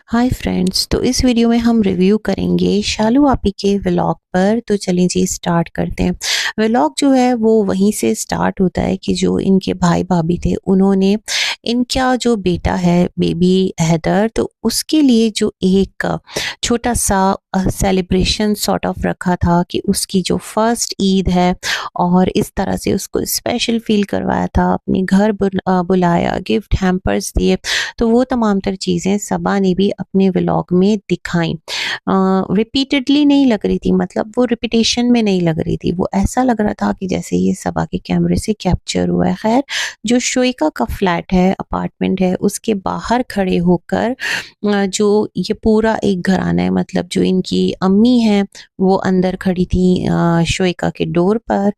Hi friends, तो इस video में हम रिव्यू करेंगे शालू आपी के व्लॉग पर। तो चलिए जी स्टार्ट करते हैं। व्लॉग जो है वो वहीं से स्टार्ट होता है कि जो इनके भाई भाभी थे उन्होंने इनका जो बेटा है बेबी हैदर, तो उसके लिए जो एक छोटा सा सेलिब्रेशन सॉर्ट ऑफ रखा था कि उसकी जो फर्स्ट ईद है और इस तरह से उसको स्पेशल फील करवाया था, अपने घर बुलाया, गिफ्ट हैम्पर्स दिए। तो वो तमाम तर चीज़ें सबा ने भी अपने व्लॉग में दिखाई। रिपीटेडली नहीं लग रही थी, मतलब वो रिपीटेशन में नहीं लग रही थी, वो ऐसा लग रहा था कि जैसे ये सबा के कैमरे से कैप्चर हुआ है। खैर, जो शोइका का फ्लैट है, अपार्टमेंट है, उसके बाहर खड़े होकर जो ये पूरा एक घराना है, मतलब जो इनकी अम्मी हैं वो अंदर खड़ी थी शोइका के डोर पर,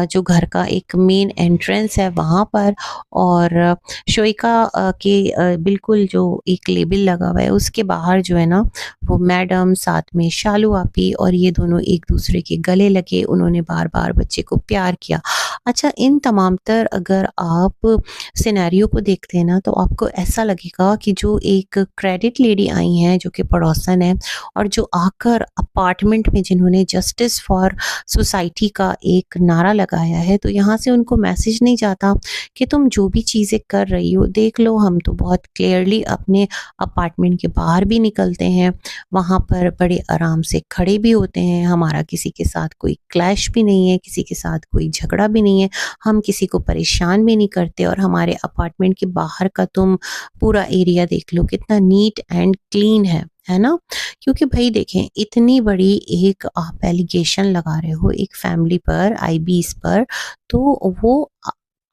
जो घर का एक मेन एंट्रेंस है वहाँ पर, और शोइका के बिल्कुल जो एक लेबल लगा हुआ है उसके बाहर जो है ना, वो मैडम साथ में शालू आपी और ये दोनों एक दूसरे के गले लगे, उन्होंने बार बार बच्चे को प्यार किया। अच्छा, इन तमाम तर अगर आप सिनेरियो को देखते हैं ना, तो आपको ऐसा लगेगा कि जो एक क्रेडिट लेडी आई हैं जो कि पड़ोसन है, और जो आकर अपार्टमेंट में जिन्होंने जस्टिस फॉर सोसाइटी का एक नारा लगाया है, तो यहाँ से उनको मैसेज नहीं जाता कि तुम जो भी चीज़ें कर रही हो देख लो, हम तो बहुत क्लियरली अपने अपार्टमेंट के बाहर भी निकलते हैं, वहाँ पर बड़े आराम से खड़े भी होते हैं, हमारा किसी के साथ कोई क्लैश भी नहीं है, किसी के साथ कोई झगड़ा भी नहीं है, हम किसी को परेशान भी नहीं करते। और हमारे अपार्टमेंट के बाहर का तुम पूरा एरिया देख लो कितना नीट एंड क्लीन है ना? क्योंकि भई देखें, इतनी बड़ी एक आप एलिगेशन लगा रहे हो एक फैमिली पर, आईबीज़ पर, तो वो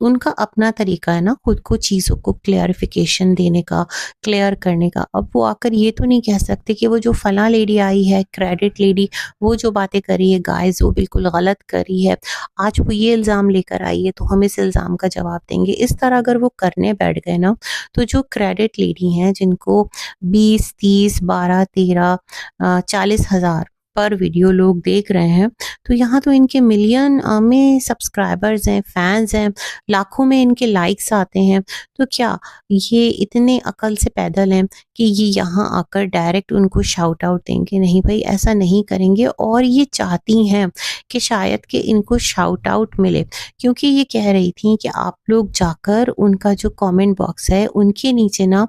उनका अपना तरीका है ना खुद को चीज़ों को क्लेरिफिकेशन देने का, क्लियर करने का। अब वो आकर ये तो नहीं कह सकते कि वो जो फलाँ लेडी आई है, क्रेडिट लेडी, वो जो बातें कर रही है गाइज़ वो बिल्कुल गलत कर रही है। आज वो ये इल्ज़ाम लेकर आई है तो हम इस इल्ज़ाम का जवाब देंगे। इस तरह अगर वो करने बैठ गए ना, तो जो क्रेडिट लेडी हैं जिनको 20, 30, 12, 13 40 हज़ार पर वीडियो लोग देख रहे हैं, तो यहाँ तो इनके मिलियन में सब्सक्राइबर्स हैं, फैन्स हैं, लाखों में इनके लाइक्स आते हैं। तो क्या ये इतने अकल से पैदल हैं कि ये यहाँ आकर डायरेक्ट उनको शाउट आउट देंगे? नहीं भई, ऐसा नहीं करेंगे। और ये चाहती हैं कि शायद कि इनको शाउट आउट मिले, क्योंकि ये कह रही थी कि आप लोग जाकर उनका जो कमेंट बॉक्स है उनके नीचे ना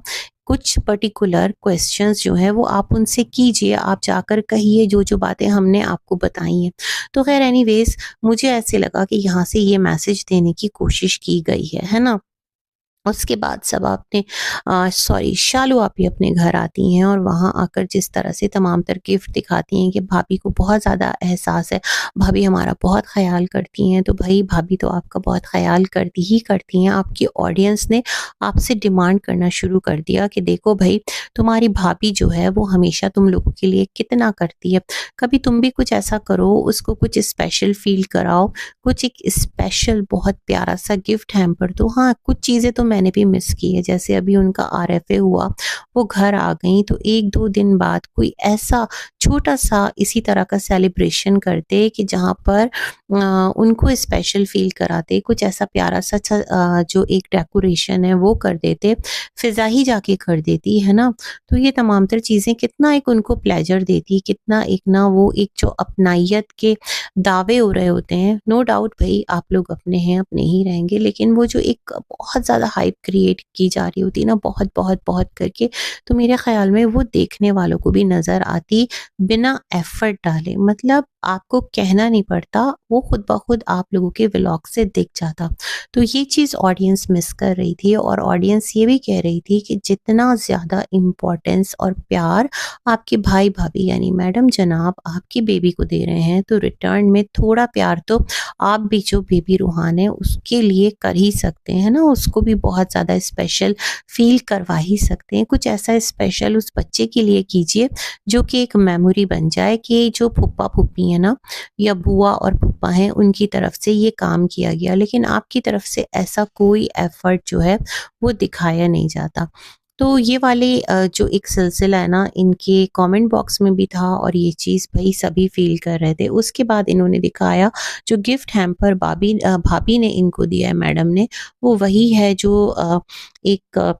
कुछ पर्टिकुलर क्वेश्चंस जो हैं वो आप उनसे कीजिए, आप जाकर कहिए जो बातें हमने आपको बताई हैं। तो ख़ैर एनीवेज़, मुझे ऐसे लगा कि यहाँ से ये मैसेज देने की कोशिश की गई है ना? उसके बाद सब आपने सॉरी शालू आपी अपने घर आती हैं और वहाँ आकर जिस तरह से तमाम तर गिफ्ट दिखाती हैं कि भाभी को बहुत ज़्यादा एहसास है, भाभी हमारा बहुत ख़्याल करती हैं। तो भई भाभी तो आपका बहुत ख़्याल करती ही करती हैं। आपकी ऑडियंस ने आपसे डिमांड करना शुरू कर दिया कि देखो भई, तुम्हारी भाभी जो है वो हमेशा तुम लोगों के लिए कितना करती है। कभी तुम भी कुछ ऐसा करो, उसको कुछ स्पेशल फ़ील कराओ, कुछ एक स्पेशल बहुत प्यारा सा गिफ्ट हैम्पर दो। हाँ, कुछ चीज़ें तो मैंने भी मिस की है, जैसे अभी उनका आरएफए हुआ, वो घर आ गईं, तो 1-2 दिन बाद कोई ऐसा छोटा-सा इसी तरह का सेलिब्रेशन करते कि जहाँ पर उनको स्पेशल फ़ील कराते, कुछ ऐसा प्यारा-सा जो एक डेकोरेशन है वो कर देते, फ़िज़ा ही जाके कर देती, है ना? तो ये तमाम तर चीज़ें कितना एक उनको प्लेज़र देती, कितना एक ना वो एक जो अपनाइयत के दावे हो रहे होते हैं। नो डाउट भई आप लोग अपने हैं, अपने ही रहेंगे, लेकिन वो जो एक बहुत ज़्यादा हाइप क्रिएट की जा रही होती है ना, बहुत, बहुत, बहुत करके, तो मेरे ख़्याल में वो देखने वालों को भी नज़र आती बिना एफ़र्ट डाले। मतलब आपको कहना नहीं पड़ता, वो खुद ब खुद आप लोगों के व्लॉग से दिख जाता। तो ये चीज़ ऑडियंस मिस कर रही थी, और ऑडियंस ये भी कह रही थी कि जितना ज़्यादा इम्पोर्टेंस और प्यार आपके भाई-भाभी यानी मैडम जनाब आपकी बेबी को दे रहे हैं, तो रिटर्न में थोड़ा प्यार तो आप भी जो बेबी रूहान है उसके लिए कर ही सकते हैं ना, उसको भी बहुत ज़्यादा स्पेशल फ़ील करवा ही सकते हैं। कुछ ऐसा स्पेशल उस बच्चे के लिए कीजिए जो कि एक मेमोरी बन जाए कि जो फूफा-फूफी है ना, या बुआ और फूफा हैं, उनकी तरफ से ये काम किया गया, लेकिन आपकी तरफ से ऐसा कोई एफ़र्ट जो है वो दिखाया नहीं जाता। तो ये वाले जो एक सिलसिला है ना, इनके कमेंट बॉक्स में भी था, और ये चीज़ भई सभी फ़ील कर रहे थे। उसके बाद इन्होंने दिखाया जो गिफ्ट हैम्पर भाभी ने इनको दिया है मैडम ने, वो वही है जो एक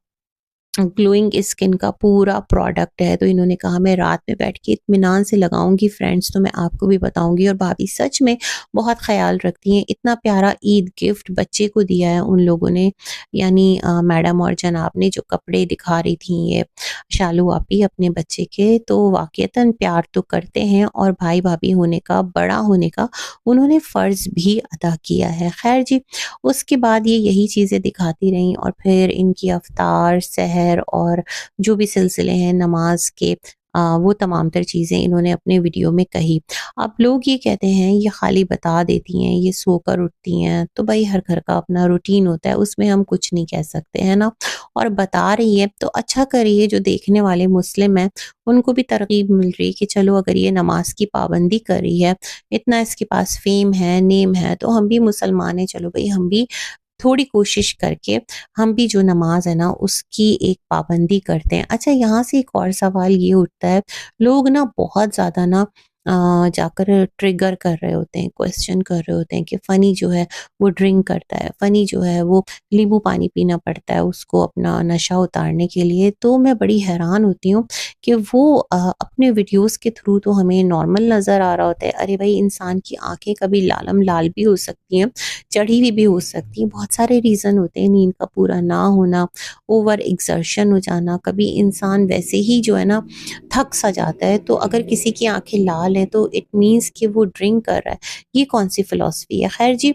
ग्लोइंग स्किन का पूरा प्रोडक्ट है। तो इन्होंने कहा मैं रात में बैठ के इत्मीनान से लगाऊँगी फ्रेंड्स, तो मैं आपको भी बताऊँगी। और भाभी सच में बहुत ख़्याल रखती हैं। इतना प्यारा ईद गिफ्ट बच्चे को दिया है उन लोगों ने, यानी मैडम और जनाब ने, जो कपड़े दिखा रही थी ये शालू आपी अपने बच्चे के, तो वाक़ईतन प्यार तो करते हैं और भाई-भाभी होने का, बड़ा होने का उन्होंने फ़र्ज़ भी अदा किया है। ख़ैर जी, उसके बाद ये यही चीज़ें दिखाती रहीं और फिर इनकी अफ्तार, सहर और जो भी सिलसिले हैं नमाज़ के, वो तमाम तर चीज़ें इन्होंने अपने वीडियो में कही। अब लोग ये कहते हैं ये खाली बता देती हैं, ये सोकर उठती हैं, तो भई हर घर का अपना रूटीन होता है, उसमें हम कुछ नहीं कह सकते, है ना? और बता रही है तो अच्छा कर रही है, जो देखने वाले मुस्लिम हैं, उनको भी तरग़ीब मिल रही है कि चलो अगर ये नमाज़ की पाबंदी कर रही है, इतना इसके पास फ़ेम है, नेम है, तो हम भी मुसलमान हैं, चलो भई हम भी थोड़ी कोशिश करके हम भी जो नमाज़ है ना उसकी एक पाबंदी करते हैं। अच्छा, यहाँ से एक और सवाल ये उठता है, लोग ना बहुत ज़्यादा ना जाकर ट्रिगर कर रहे होते हैं, क्वेश्चन कर रहे होते हैं कि फ़नी जो है वो ड्रिंक करता है, फ़नी जो है वो नींबू पानी पीना पड़ता है उसको अपना नशा उतारने के लिए। तो मैं बड़ी हैरान होती हूँ कि वो अपने वीडियोज़ के थ्रू तो हमें नॉर्मल नज़र आ रहा होता है। अरे भाई, इंसान की आँखें कभी लालम लाल भी हो सकती हैं, चढ़ी हुई भी हो सकती हैं, बहुत सारे रीज़न होते हैं, नींद का पूरा ना होना, ओवर एक्सर्शन हो जाना, कभी इंसान वैसे ही जो है ना थक सा जाता है, तो अगर किसी की आँखें लाल हैं तो इट मीन्स कि वो ड्रिंक कर रहा है। ये कौन-सी फ़िलॉसफ़ी है? ख़ैर जी,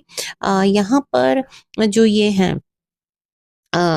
यहाँ पर जो ये हैं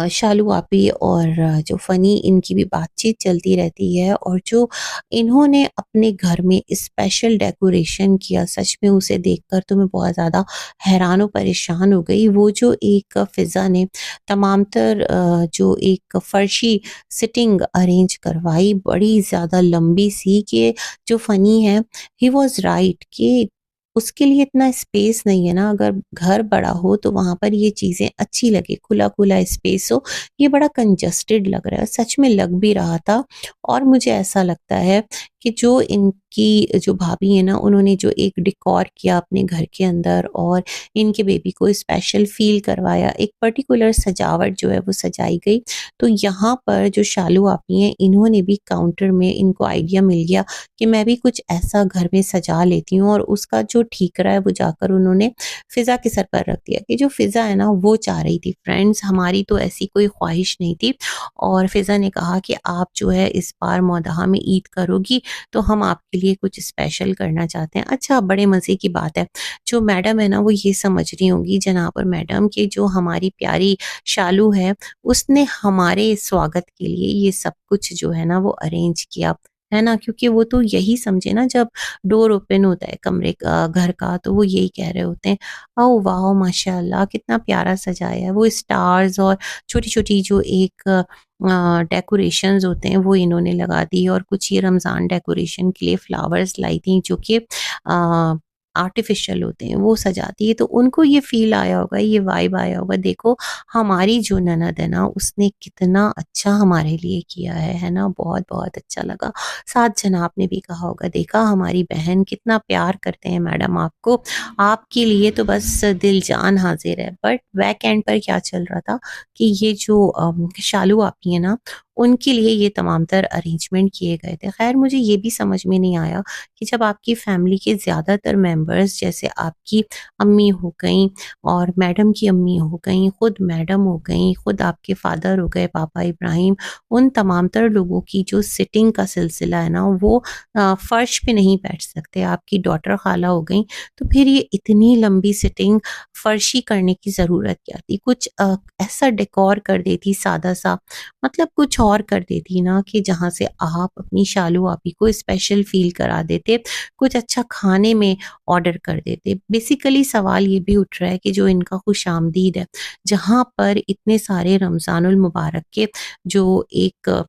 शालू आपी और जो फ़नी, इनकी भी बातचीत चलती रहती है और जो इन्होंने अपने घर में स्पेशल डेकोरेशन किया, सच में उसे देखकर तो मैं बहुत ज़्यादा हैरान और परेशान हो गई। वो जो एक फ़िज़ा ने तमाम तर जो एक फ़र्शी सिटिंग अरेंज करवाई, बड़ी ज़्यादा लंबी-सी, कि जो फ़नी है, ही वाज़ राइट कि उसके लिए इतना स्पेस नहीं है ना, अगर घर बड़ा हो तो वहाँ पर ये चीज़ें अच्छी लगे, खुला-खुला स्पेस हो, ये बड़ा कंजस्टेड लग रहा है, सच में लग भी रहा था। और मुझे ऐसा लगता है कि जो इनकी जो भाभी है ना, उन्होंने जो एक डेकोर किया अपने घर के अंदर और इनके बेबी को स्पेशल फ़ील करवाया, एक पर्टिकुलर सजावट जो है वो सजाई गई। तो यहाँ पर जो शालू आपी हैं, इन्होंने भी काउंटर में, इनको आइडिया मिल गया कि मैं भी कुछ ऐसा घर में सजा लेती हूँ, और उसका जो ठीकरा है वो जाकर उन्होंने फ़िज़ा के सर पर रख दिया कि जो फ़िज़ा है ना वो चाह रही थी। फ्रेंड्स, हमारी तो ऐसी कोई ख़्वाहिश नहीं थी, और फ़िज़ा ने कहा कि आप जो है इस बार मौदहा में ईद करोगी, तो हम आपके लिए कुछ स्पेशल करना चाहते हैं। अच्छा, बड़े मज़े की बात है, जो मैडम है ना वो ये समझ रही होंगी, जनाब और मैडम, कि जो हमारी प्यारी शालू है, उसने हमारे स्वागत के लिए ये सब कुछ जो है ना वो अरेंज किया, है ना? क्योंकि वो तो यही समझे ना, जब डोर ओपन होता है कमरे का, घर का, तो वो यही कह रहे होते हैं, ओह वाओ! माशाअल्लाह, कितना प्यारा सजाया है। वो स्टार्स और छोटी-छोटी जो एक डेकोरेशंस होते हैं वो इन्होंने लगा दी, और कुछ ये रमज़ान डेकोरेशन के लिए फ्लावर्स लाई थी, जो कि आर्टिफ़िशियल होते हैं, वो सजाती है। तो उनको ये फ़ील आया होगा, ये वाइब आया होगा, देखो हमारी जो ननद है ना उसने कितना अच्छा हमारे लिए किया है ना? बहुत-बहुत अच्छा लगा। साथ जनाब ने भी कहा होगा, देखा हमारी बहन कितना प्यार करते हैं मैडम आपको, आपके लिए तो बस दिल जान हाज़िर है। बट बैक एंड पर क्या चल रहा था कि ये जो शालू आपी है ना, उनके लिए ये तमाम तर अरेंजमेंट किए गए थे। ख़ैर, मुझे ये भी समझ में नहीं आया कि जब आपकी फैमिली के ज़्यादातर मेंबर्स, जैसे आपकी अम्मी हो गईं और मैडम की अम्मी हो गईं, खुद मैडम हो गईं, खुद आपके फादर हो गए पापा इब्राहिम, उन तमाम तर लोगों की जो सिटिंग का सिलसिला है ना, वो फ़र्श पे नहीं बैठ सकते, आपकी डॉटर खाला हो गईं, तो फिर ये इतनी लंबी सिटिंग फ़र्शी करने की ज़रूरत क्या थी? कुछ ऐसा डेकोर कर देती सादा-सा, मतलब कुछ और कर देती ना, कि जहाँ से आप अपनी शालू आपी को स्पेशल फ़ील करा देते, कुछ अच्छा खाने में ऑर्डर कर देते। बेसिकली सवाल ये भी उठ रहा है कि जो इनका खुशामदीद है, जहाँ पर इतने सारे रमज़ानुल मुबारक के जो एक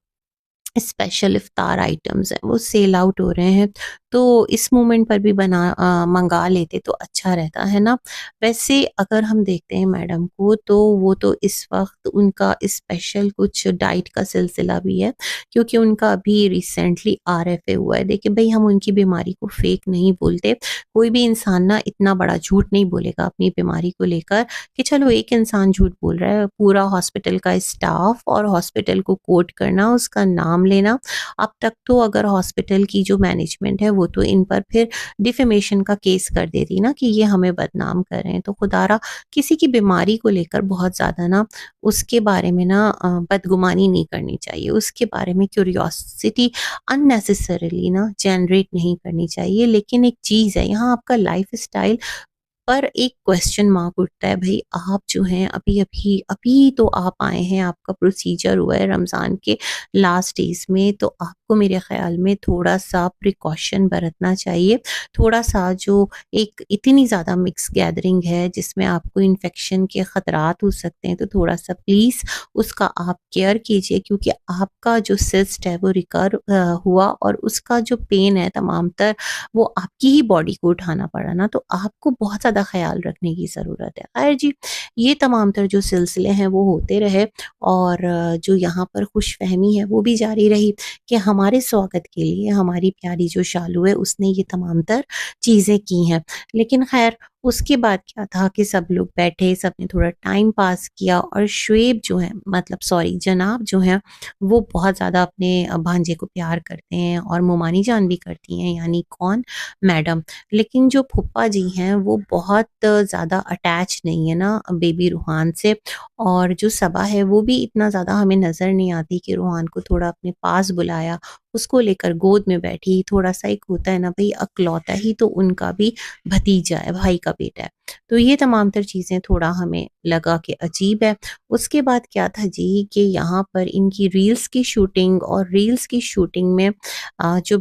स्पेशल इफ्तार आइटम्स हैं वो सेल आउट हो रहे हैं, तो इस मोमेंट पर भी मंगा लेते तो अच्छा रहता, है ना? वैसे अगर हम देखते हैं मैडम को, तो वो तो इस वक़्त उनका स्पेशल कुछ डाइट का सिलसिला भी है, क्योंकि उनका अभी रिसेंटली आरएफए हुआ है। देखिए भई, हम उनकी बीमारी को फ़ेक नहीं बोलते। कोई भी इंसान ना इतना बड़ा झूठ नहीं बोलेगा अपनी बीमारी को लेकर कि चलो एक इंसान झूठ बोल रहा है, पूरा हॉस्पिटल का स्टाफ और हॉस्पिटल को कोट करना, उसका नाम लेना। अब तक तो अगर हॉस्पिटल की जो मैनेजमेंट है वो तो इन पर फिर डिफेमेशन का केस कर देती ना कि ये हमें बदनाम कर रहे हैं। तो खुदारा किसी की बीमारी को लेकर बहुत ज़्यादा ना उसके बारे में ना बदगुमानी नहीं करनी चाहिए। उसके बारे में क्यूरियोसिटी अननेसेसरीली ना जनरेट नहीं करनी चाहिए। लेकिन एक चीज़ है, यहाँ आपका लाइफ़स्टाइल पर एक क्वेश्चन मार्क उठता है। भई, आप जो हैं अभी-अभी अभी तो आप आए हैं, आपका प्रोसीजर हुआ है रमज़ान के लास्ट डेज़ में, तो आपको मेरे ख़्याल में थोड़ा-सा प्रिकॉशन बरतना चाहिए। थोड़ा-सा जो एक इतनी ज़्यादा मिक्स गैदरिंग है जिसमें आपको इन्फेक्शन के ख़तरात हो सकते हैं, तो थोड़ा-सा प्लीज़ उसका आप केयर कीजिए, क्योंकि आपका जो सिस्ट है वो हुआ और उसका जो पेन है तमाम तर वो आपकी ही बॉडी को उठाना पड़ा ना, तो आपको बहुत ज़्यादा ख़्याल रखने की ज़रूरत है। ख़ैर जी, ये तमाम तर जो सिलसिले हैं वो होते रहे, और जो यहाँ पर खुशफ़हमी है वो भी जारी रही कि हमारे स्वागत के लिए हमारी प्यारी जो शालू है उसने ये तमाम तर चीज़ें की हैं। लेकिन ख़ैर, उसके बाद क्या था कि सब लोग बैठे, सबने थोड़ा टाइम पास किया, और शुएब जो है, मतलब सॉरी जनाब जो हैं, वो बहुत ज़्यादा अपने भांजे को प्यार करते हैं और मोमानी जान भी करती हैं, यानी कौन? मैडम। लेकिन जो फूफा जी हैं वो बहुत ज़्यादा अटैच नहीं है ना बेबी रूहान से, और जो सबा है वो भी इतना ज़्यादा हमें नज़र नहीं आती कि रूहान को थोड़ा अपने पास बुलाया, उसको लेकर गोद में बैठी। थोड़ा-सा एक होता है ना भई, इकलौता ही तो उनका भी भतीजा है, भाई का बेटा है। तो ये तमाम तर चीज़ें थोड़ा हमें लगा कि अजीब है। उसके बाद क्या था जी कि यहाँ पर इनकी रील्स की शूटिंग, और रील्स की शूटिंग में जो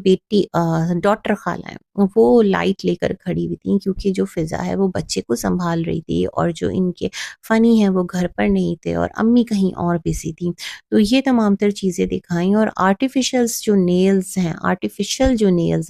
डॉटर खाला है, वो लाइट लेकर खड़ी हुई थी, क्योंकि जो फ़िज़ा है वो बच्चे को सँभाल रही थी, और जो इनके फ़नी हैं वो घर पर नहीं थे और अम्मी कहीं और बिज़ी थी। तो ये तमाम तर चीज़ें दिखाई, और आर्टिफ़िशियल जो नेल्स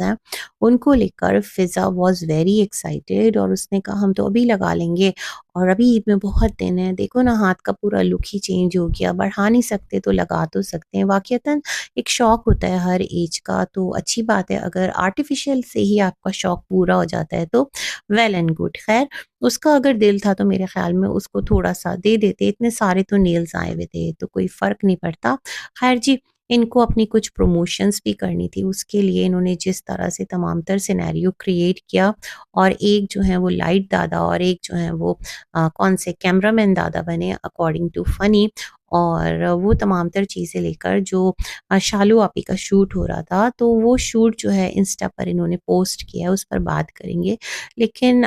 हैं, उनको लेकर फ़िज़ा वाज़ वेरी एक्साइटेड, और उसने कहा हम तो अभी लगा लेंगे, और अभी ईद में बहुत दिन है, देखो ना हाथ का पूरा लुक ही चेंज हो गया, बढ़ा नहीं सकते तो लगा तो सकते हैं। वाक़ईतन एक शौक होता है हर ऐज का, तो अच्छी बात है अगर आर्टिफ़िशियल से ही आपका शौक पूरा हो जाता है तो वेल एंड गुड। ख़ैर, उसका अगर दिल था तो मेरे ख़्याल में उसको थोड़ा-सा दे देते, इतने सारे तो नेल्स आए हुए थे, तो कोई फ़र्क नहीं पड़ता। ख़ैर जी, इनको अपनी कुछ प्रमोशंस भी करनी थी, उसके लिए इन्होंने जिस तरह से तमाम तर सिनेरियो क्रिएट किया, और एक जो है वो लाइट दादा, और एक जो है वो कौन से कैमरामैन दादा बने अकॉर्डिंग टू फ़नी, और वो तमाम तर चीज़ें लेकर जो शालू आपी का शूट हो रहा था, तो वो शूट जो है इंस्टा पर इन्होंने पोस्ट किया है, उस पर बात करेंगे। लेकिन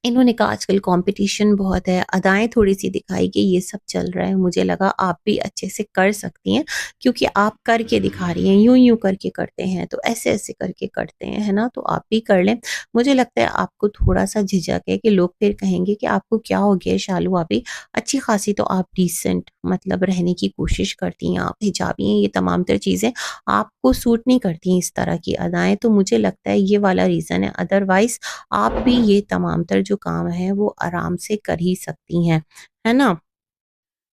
इन्होंने कहा आजकल कंपटीशन बहुत है, अदाएँ थोड़ी-सी दिखाई कि ये सब चल रहा है, मुझे लगा आप भी अच्छे से कर सकती हैं, क्योंकि आप करके दिखा रही हैं, यूँ-यूँ करके करते हैं, तो ऐसे-ऐसे करके करते हैं, है ना? तो आप भी कर लें। मुझे लगता है आपको थोड़ा-सा झिझक है कि लोग फिर कहेंगे कि आपको क्या हो गया है शालू भाभी? अच्छी-खासी तो आप डिसेंट मतलब रहने की कोशिश करती हैं, आप हिजाबी हैं, ये तमाम तर चीज़ें आपको सूट नहीं करती इस तरह की अदाएँ, तो मुझे लगता है ये वाला रीज़न है, अदरवाइज़ आप भी ये तमाम तर जो काम है वो आराम से कर ही सकती हैं, है ना?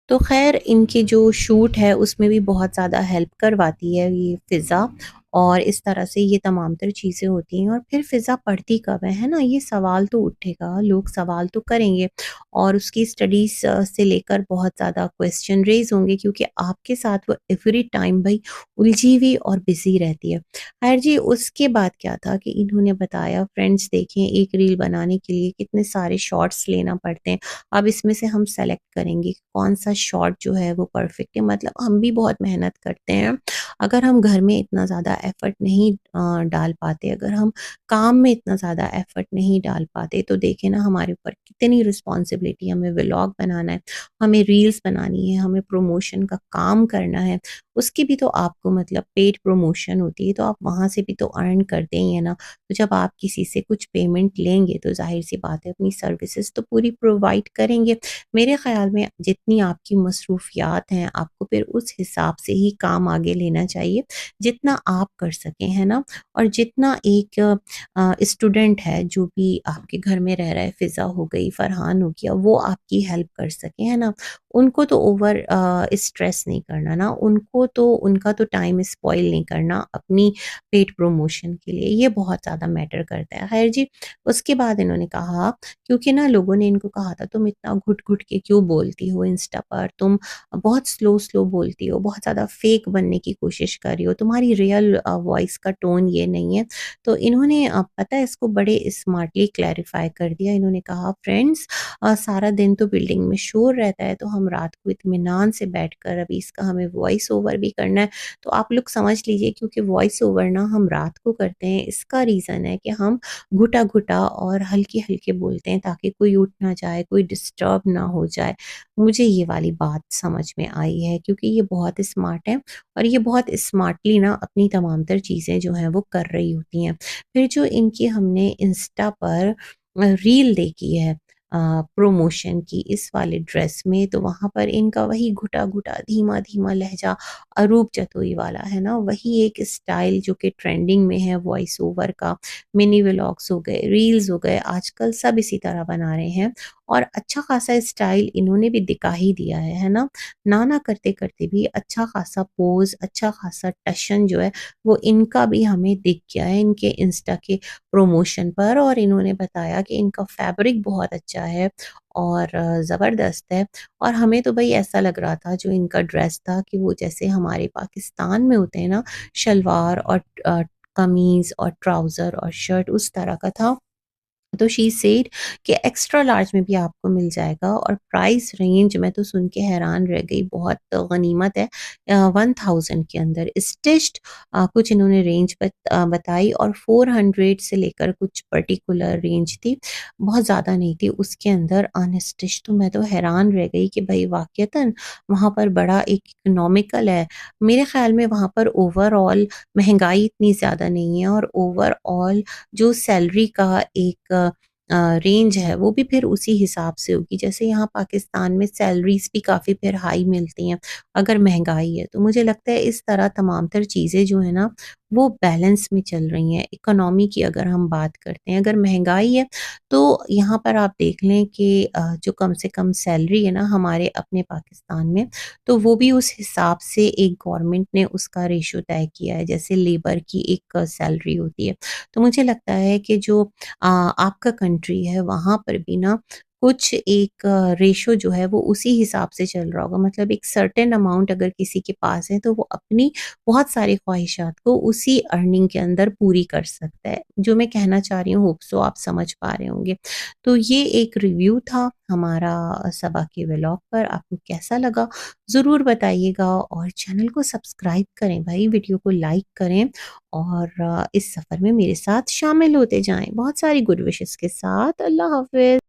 तो ख़ैर, इनके जो शूट है उसमें भी बहुत ज़्यादा हेल्प करवाती है ये फ़िज़ा, और इस तरह से ये तमाम तर चीज़ें होती हैं, और फिर फ़िज़ा पढ़ती कब है ना? ये सवाल तो उठेगा, लोग सवाल तो करेंगे, और उसकी स्टडीज़ से लेकर बहुत ज़्यादा क्वेश्चन रेज़ होंगे, क्योंकि आपके साथ वो एवरी टाइम भई उलझी हुई और बिज़ी रहती है। ख़ैर जी, उसके बाद क्या था कि इन्होंने बताया, फ्रेंड्स देखें एक रील बनाने के लिए कितने सारे शॉट्स लेना पड़ते हैं। अब इसमें से हम सेलेक्ट करेंगे कौन-सा शॉट जो है वो परफेक्ट है, मतलब हम भी बहुत मेहनत करते हैं। अगर हम घर में इतना ज़्यादा एफ़र्ट नहीं डाल पाते, अगर हम काम में इतना ज़्यादा एफ़र्ट नहीं डाल पाते, तो देखिए ना हमारे ऊपर कितनी रिस्पॉन्सिबिलिटी, हमें व्लॉग बनाना है, हमें रील्स बनानी है, हमें प्रमोशन का काम करना है, उसकी भी तो आपको मतलब पेड प्रमोशन होती है, तो आप वहाँ से भी तो अर्न करते ही हैं ना। तो जब आप किसी से कुछ पेमेंट लेंगे तो ज़ाहिर-सी बात है अपनी सर्विसेज़ तो पूरी प्रोवाइड करेंगे। मेरे ख़्याल में जितनी आपकी मसरूफ़ियात हैं, आपको फिर उस हिसाब से ही काम आगे लेना चाहिए, जितना आप कर सकें, है ना? और जितना एक स्टूडेंट है जो भी आपके घर में रह रहा है, फ़िज़ा हो गई, फ़रहान हो गया, वो आपकी हेल्प कर सकें, है ना? उनको तो ओवर स्ट्रेस नहीं करना ना, उनको तो उनका तो टाइम स्पॉइल नहीं करना अपनी पेड प्रमोशन के लिए, ये बहुत ज़्यादा मैटर करता है। ख़ैर जी, उसके बाद इन्होंने कहा क्योंकि ना लोगों ने इनको कहा था तुम इतना घुट-घुट के क्यों बोलती हो इंस्टा पर, तुम बहुत स्लो-स्लो बोलती हो, बहुत ज़्यादा फ़ेक बनने की कोशिश कर रही हो, तुम्हारी रियल वॉइस का टोन ये नहीं है। तो इन्होंने पता है इसको बड़े स्मार्टली क्लैरिफ़ाई कर दिया। इन्होंने कहा फ्रेंड्स सारा दिन तो बिल्डिंग में शोर रहता है, तो हम रात को इत्मीनान से बैठकर अभी इसका हमें वॉइस ओवर भी करना है, तो आप लोग समझ लीजिए क्योंकि वॉइस ओवर ना हम रात को करते हैं, इसका रीज़न है कि हम घुटा-घुटा और हल्के-हल्के बोलते हैं ताकि कोई उठ ना जाए, कोई डिस्टर्ब ना हो जाए। मुझे ये वाली बात समझ में आई है क्योंकि ये बहुत स्मार्ट है और ये बहुत स्मार्टली ना अपनी तमाम तर चीज़ें जो हैं वो कर रही होती हैं। फिर जो इनकी हमने इंस्टा पर रील देखी है प्रमोशन की इस वाले ड्रेस में, तो वहाँ पर इनका वही घुटा-घुटा, धीमा-धीमा लहज़ा अरूप जतोई वाला है ना, वही एक स्टाइल जो कि ट्रेंडिंग में है वॉइस ओवर का। मिनी व्लॉग्स हो गए, रील्स हो गए, आजकल सब इसी तरह बना रहे हैं और अच्छा खासा स्टाइल इन्होंने भी दिखा ही दिया है ना? ना करते-करते भी अच्छा खासा पोज़, अच्छा खासा टशन जो है वो इनका भी हमें दिख गया है इनके इंस्टा के प्रमोशन पर और इन्होंने बताया कि इनका फैब्रिक बहुत अच्छा है और ज़बरदस्त है और हमें तो भई ऐसा लग रहा था जो इनका ड्रेस था कि वो जैसे हमारे पाकिस्तान में होते हैं ना शलवार और कमीज़ और ट्राउज़र और शर्ट उस तरह का था। तो शी सेड कि एक्स्ट्रा लार्ज में भी आपको मिल जाएगा और प्राइस रेंज मैं तो सुन के हैरान रह गई, बहुत गनीमत है 1000 के अंदर स्टिच्ड कुछ इन्होंने रेंज बताई और 400 से लेकर कुछ पर्टिकुलर रेंज थी, बहुत ज़्यादा नहीं थी उसके अंदर अनस्टिच्ड। तो मैं तो हैरान रह गई कि भई वाक़ईतन वहाँ पर बड़ा एक इकोनॉमिकल है। मेरे ख़्याल में वहाँ पर ओवरऑल महँगाई इतनी ज़्यादा नहीं है और ओवरऑल जो सैलरी का एक रेंज है वो भी फिर उसी हिसाब से होगी। जैसे यहाँ पाकिस्तान में सैलरीज़ भी काफ़ी फिर हाई मिलती हैं, अगर महँगाई है। तो मुझे लगता है इस तरह तमाम तर चीज़ें जो है ना वो बैलेंस में चल रही हैं। इकोनॉमी की अगर हम बात करते हैं, अगर महँगाई है तो यहाँ पर आप देख लें कि जो कम से कम सैलरी है ना हमारे अपने पाकिस्तान में, तो वो भी उस हिसाब से एक गवर्नमेंट ने उसका रेशो तय किया है। जैसे लेबर की एक सैलरी होती है। तो मुझे लगता है कि जो आपका कंट्री है वहाँ पर भी ना कुछ एक रेशो जो है वो उसी हिसाब से चल रहा होगा। मतलब एक सर्टेन अमाउंट अगर किसी के पास है तो वो अपनी बहुत सारी ख्वाहिशात को उसी अर्निंग के अंदर पूरी कर सकता है। जो मैं कहना चाह रही हूँ होप सो आप समझ पा रहे होंगे। तो ये एक रिव्यू था हमारा सबा के व्लॉग पर। आपको कैसा लगा ज़रूर बताइएगा और चैनल को सब्सक्राइब करें भाई, वीडियो को लाइक करें और इस सफ़र में मेरे साथ शामिल होते जाएँ। बहुत सारी गुड विशेज़ के साथ अल्लाह हाफ़िज़।